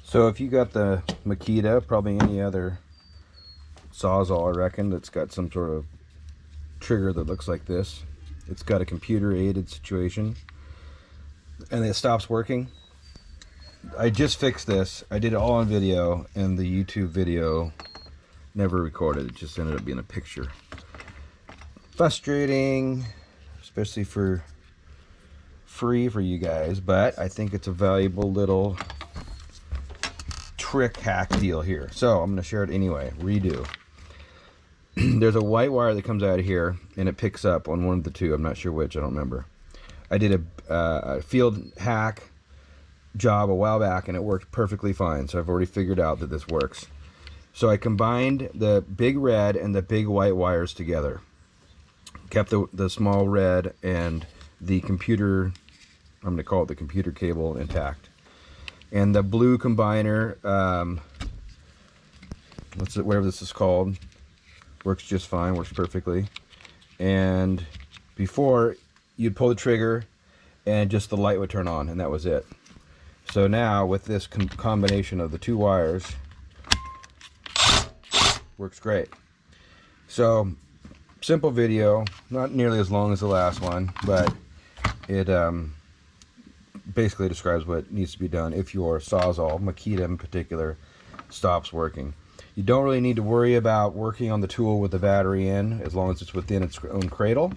So if you got the Makita, probably any other sawzall, I reckon, that's got some sort of trigger that looks like this. It's got a computer aided situation and it stops working. I just fixed this. I did it all on video, and the YouTube video never recorded. It just ended up being a picture. Frustrating, especially for free for you guys, but I think it's a valuable little trick hack deal here. So I'm going to share it anyway. Redo. There's a white wire that comes out of here, and it picks up on one of the two. I'm not sure which. I don't remember. I did a field hack job a while back, and it worked perfectly fine. So I've already figured out that this works. So I combined the big red and the big white wires together. Kept the small red and the computer, I'm going to call it the computer cable, intact. And the blue combiner, whatever this is called, works just fine, works perfectly. And before, you'd pull the trigger and just the light would turn on, and that was it. So now with this combination of the two wires, works great. So simple video, not nearly as long as the last one, but it basically describes what needs to be done if your sawzall, Makita in particular, stops working. You don't really need to worry about working on the tool with the battery in, as long as it's within its own cradle.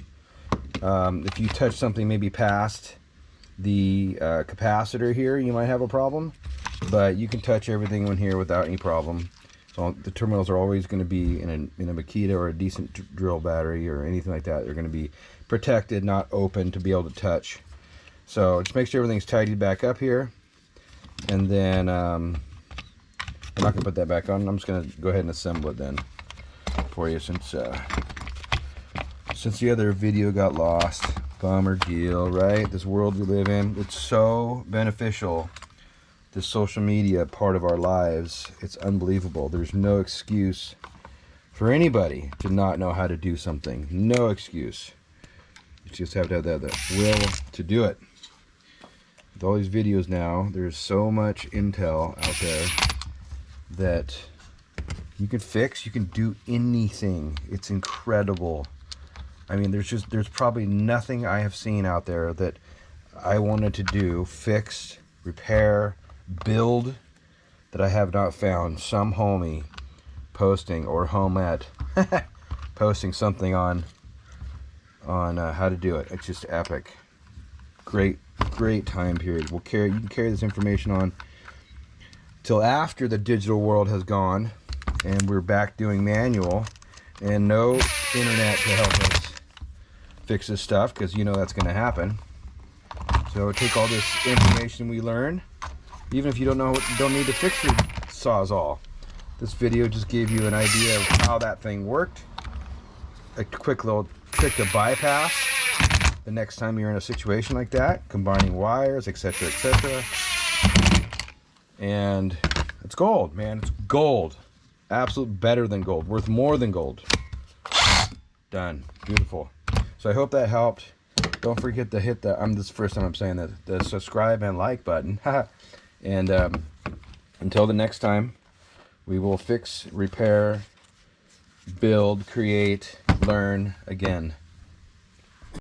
If you touch something maybe past the capacitor here, you might have a problem, but you can touch everything in here without any problem. So the terminals are always going to be in a Makita or a decent drill battery or anything like that. They're going to be protected, not open to be able to touch. So just make sure everything's tidied back up here, and then I'm not going to put that back on. I'm just going to go ahead and assemble it then for you, since the other video got lost. Bummer deal, right? This world we live in, it's so beneficial. This social media part of our lives, it's unbelievable. There's no excuse for anybody to not know how to do something. No excuse. You just have to have the will to do it. With all these videos now, there's so much intel out there that you can fix, you can do anything. It's incredible. I mean, there's probably nothing I have seen out there that I wanted to do, fix, repair, build, that I have not found some homie posting, or homette posting something on how to do it. It's just epic. Great time period. You can carry this information on till after the digital world has gone and we're back doing manual and no internet to help us fix this stuff, because you know that's going to happen. So take all this information we learn, even if you don't need to fix your sawzall. This video just gave you an idea of how that thing worked, a quick little trick to bypass the next time you're in a situation like that, combining wires, etc., etc. And it's gold, man. It's gold. Absolute better than gold. Worth more than gold. Done. Beautiful. So I hope that helped. Don't forget to hit this is the first time I'm saying that, the subscribe and like button. And until the next time, we will fix, repair, build, create, learn again.